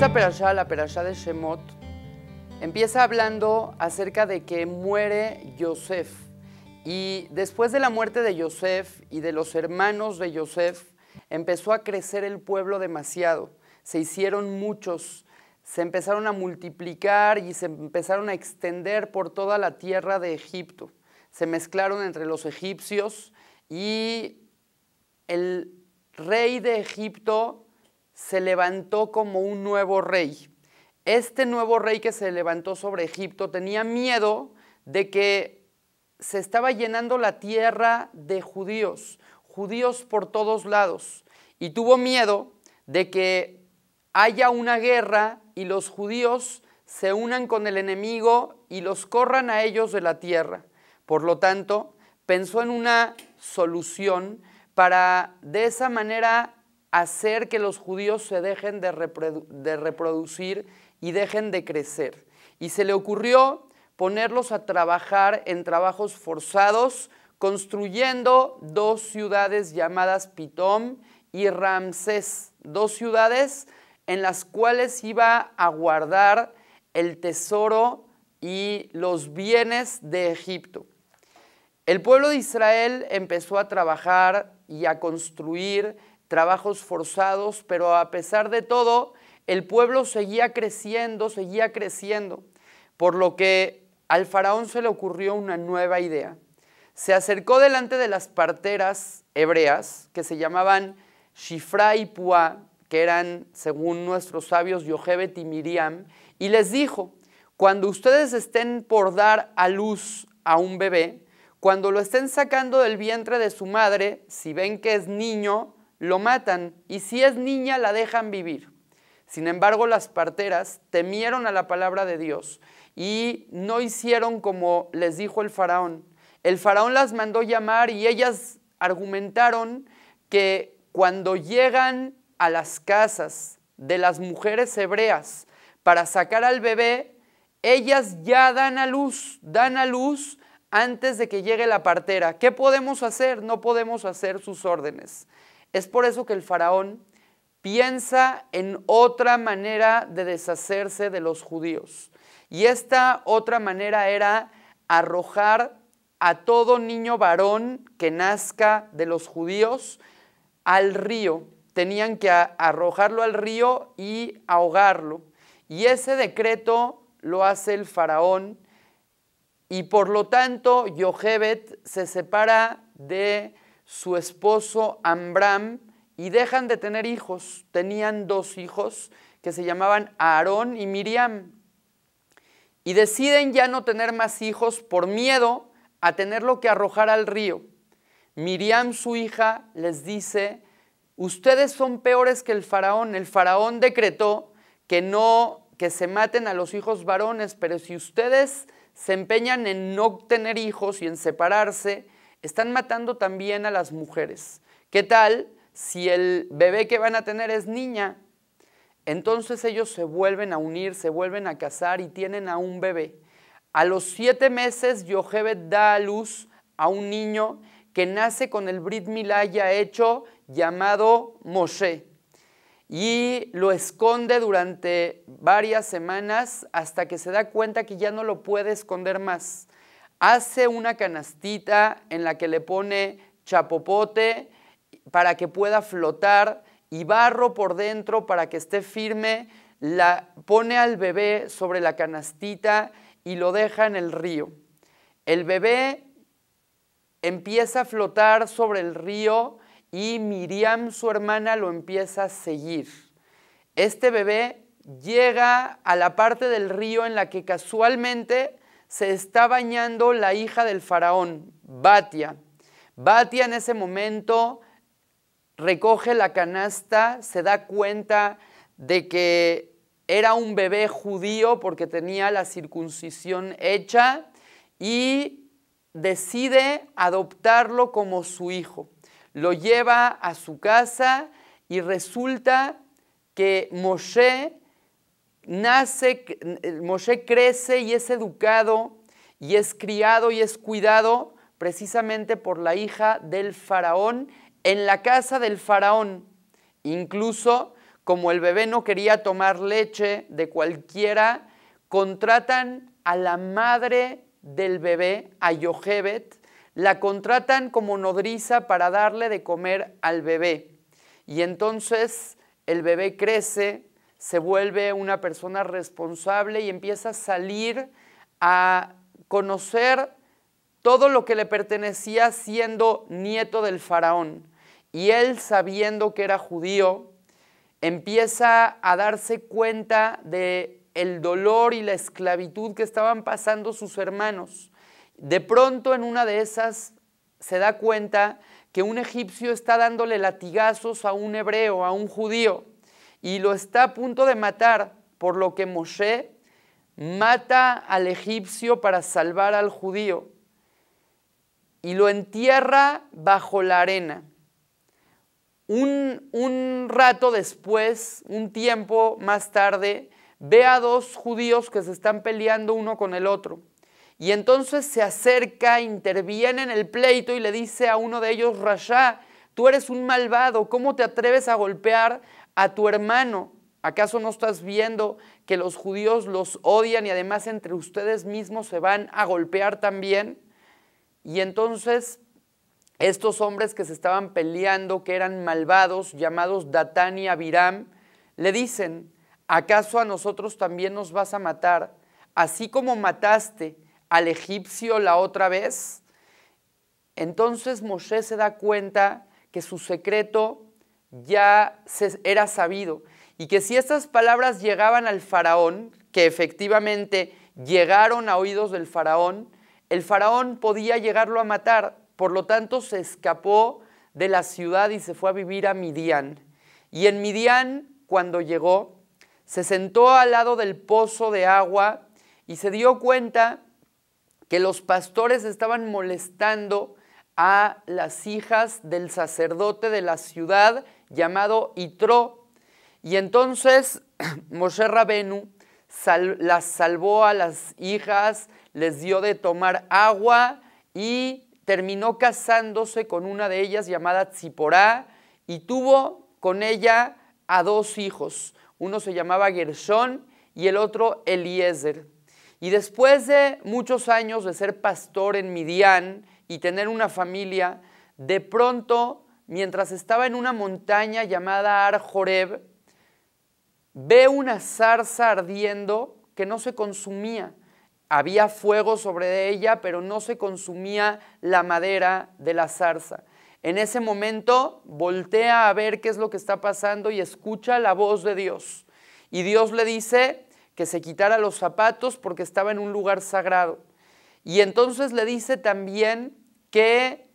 Esta perashá, la perashá de Shemot, empieza hablando acerca de que muere Yosef. Y después de la muerte de Yosef y de los hermanos de Yosef, empezó a crecer el pueblo demasiado. Se hicieron muchos, se empezaron a multiplicar y se empezaron a extender por toda la tierra de Egipto. Se mezclaron entre los egipcios y el rey de Egipto se levantó como un nuevo rey. Este nuevo rey que se levantó sobre Egipto tenía miedo de que se estaba llenando la tierra de judíos por todos lados, y tuvo miedo de que haya una guerra y los judíos se unan con el enemigo y los corran a ellos de la tierra. Por lo tanto, pensó en una solución para de esa manera hacer que los judíos se dejen de reproducir y dejen de crecer. Y se le ocurrió ponerlos a trabajar en trabajos forzados, construyendo dos ciudades llamadas Pitom y Ramsés, dos ciudades en las cuales iba a guardar el tesoro y los bienes de Egipto. El pueblo de Israel empezó a trabajar y a construir trabajos forzados, pero a pesar de todo, el pueblo seguía creciendo, por lo que al faraón se le ocurrió una nueva idea. Se acercó delante de las parteras hebreas, que se llamaban Shifra y Puá, que eran, según nuestros sabios, Yochebed y Miriam, y les dijo: cuando ustedes estén por dar a luz a un bebé, cuando lo estén sacando del vientre de su madre, si ven que es niño, lo matan, y si es niña, la dejan vivir. Sin embargo, las parteras temieron a la palabra de Dios y no hicieron como les dijo el faraón. El faraón las mandó llamar y ellas argumentaron que cuando llegan a las casas de las mujeres hebreas para sacar al bebé, ellas ya dan a luz antes de que llegue la partera. ¿Qué podemos hacer? No podemos hacer sus órdenes. Es por eso que el faraón piensa en otra manera de deshacerse de los judíos. Y esta otra manera era arrojar a todo niño varón que nazca de los judíos al río. Tenían que arrojarlo al río y ahogarlo. Y ese decreto lo hace el faraón, y por lo tanto Yochebed se separa de su esposo Amram y dejan de tener hijos. Tenían dos hijos que se llamaban Aarón y Miriam. Y deciden ya no tener más hijos por miedo a tenerlo que arrojar al río. Miriam, su hija, les dice: ustedes son peores que el faraón. El faraón decretó que se maten a los hijos varones, pero si ustedes se empeñan en no tener hijos y en separarse, están matando también a las mujeres. ¿Qué tal si el bebé que van a tener es niña? Entonces ellos se vuelven a unir, se vuelven a casar y tienen a un bebé. A los 7 meses, Yochebed da a luz a un niño que nace con el Brit Milá ya hecho, llamado Moshe. Y lo esconde durante varias semanas hasta que se da cuenta que ya no lo puede esconder más. Hace una canastita en la que le pone chapopote para que pueda flotar y barro por dentro para que esté firme. Pone al bebé sobre la canastita y lo deja en el río. El bebé empieza a flotar sobre el río y Miriam, su hermana, lo empieza a seguir. Este bebé llega a la parte del río en la que casualmente se está bañando la hija del faraón, Batia. Batia en ese momento recoge la canasta, se da cuenta de que era un bebé judío porque tenía la circuncisión hecha y decide adoptarlo como su hijo. Lo lleva a su casa y resulta que Moshe crece y es educado y es criado y es cuidado precisamente por la hija del faraón en la casa del faraón. Incluso como el bebé no quería tomar leche de cualquiera, contratan a la madre del bebé, a Yochebed, la contratan como nodriza para darle de comer al bebé. Y entonces el bebé crece, se vuelve una persona responsable y empieza a salir a conocer todo lo que le pertenecía siendo nieto del faraón. Y él, sabiendo que era judío, empieza a darse cuenta de el dolor y la esclavitud que estaban pasando sus hermanos. De pronto, en una de esas, se da cuenta que un egipcio está dándole latigazos a un hebreo, a un judío, y lo está a punto de matar, por lo que Moshe mata al egipcio para salvar al judío y lo entierra bajo la arena. Un rato después, un tiempo más tarde, ve a dos judíos que se están peleando uno con el otro. Y entonces se acerca, interviene en el pleito y le dice a uno de ellos: Rasha, tú eres un malvado, ¿cómo te atreves a golpear a tu hermano? ¿Acaso no estás viendo que los judíos los odian y además entre ustedes mismos se van a golpear también? Y entonces estos hombres que se estaban peleando, que eran malvados, llamados Datán y Abiram, le dicen: ¿acaso a nosotros también nos vas a matar, así como mataste al egipcio la otra vez? Entonces Moshe se da cuenta que su secreto ya era sabido y que si estas palabras llegaban al faraón, que efectivamente llegaron a oídos del faraón, el faraón podía llegarlo a matar. Por lo tanto, se escapó de la ciudad y se fue a vivir a Midian. Y en Midian, cuando llegó, se sentó al lado del pozo de agua y se dio cuenta que los pastores estaban molestando a las hijas del sacerdote de la ciudad llamado Itró. Y entonces Moshe Rabenu las salvó a las hijas, les dio de tomar agua y terminó casándose con una de ellas llamada Tziporá y tuvo con ella a dos hijos. Uno se llamaba Gershón y el otro Eliezer. Y después de muchos años de ser pastor en Midian y tener una familia, de pronto, mientras estaba en una montaña llamada Ar Joreb, ve una zarza ardiendo que no se consumía. Había fuego sobre ella, pero no se consumía la madera de la zarza. En ese momento voltea a ver qué es lo que está pasando y escucha la voz de Dios. Y Dios le dice que se quitara los zapatos porque estaba en un lugar sagrado. Y entonces le dice también que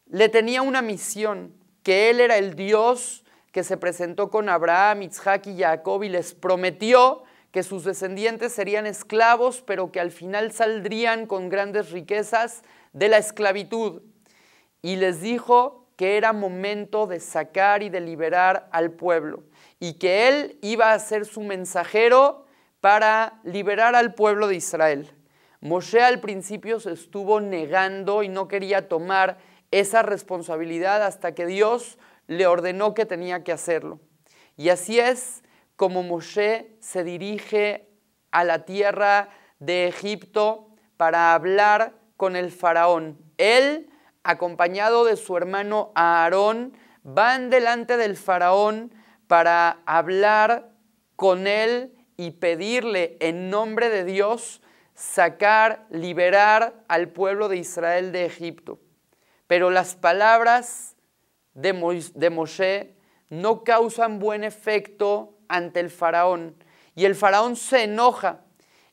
le tenía una misión, que él era el Dios que se presentó con Abraham, Isaac y Jacob y les prometió que sus descendientes serían esclavos, pero que al final saldrían con grandes riquezas de la esclavitud. Y les dijo que era momento de sacar y de liberar al pueblo, y que él iba a ser su mensajero para liberar al pueblo de Israel. Moshe al principio se estuvo negando y no quería tomar esa responsabilidad hasta que Dios le ordenó que tenía que hacerlo. Y así es como Moshe se dirige a la tierra de Egipto para hablar con el faraón. Él, acompañado de su hermano Aarón, van delante del faraón para hablar con él y pedirle en nombre de Dios sacar, liberar al pueblo de Israel de Egipto. Pero las palabras de Moshe no causan buen efecto ante el faraón. Y el faraón se enoja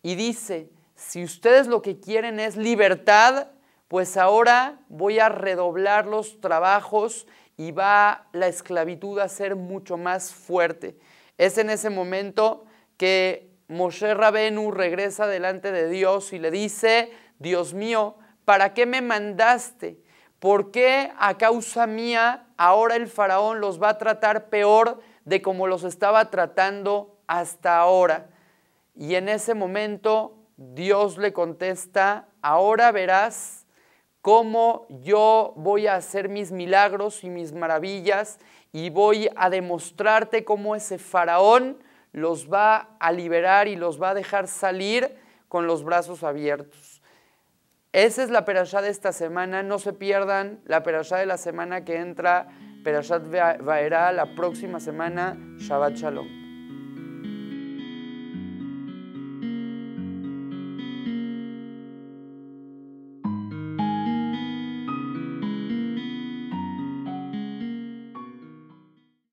y dice: si ustedes lo que quieren es libertad, pues ahora voy a redoblar los trabajos y va la esclavitud a ser mucho más fuerte. Es en ese momento que Moshe Rabenu regresa delante de Dios y le dice: Dios mío, ¿para qué me mandaste? ¿Por qué a causa mía ahora el faraón los va a tratar peor de como los estaba tratando hasta ahora? Y en ese momento Dios le contesta: ahora verás cómo yo voy a hacer mis milagros y mis maravillas y voy a demostrarte cómo ese faraón los va a liberar y los va a dejar salir con los brazos abiertos. Esa es la perashá de esta semana. No se pierdan la perashá de la semana que entra, Perashat Vaerá, la próxima semana. Shabbat Shalom.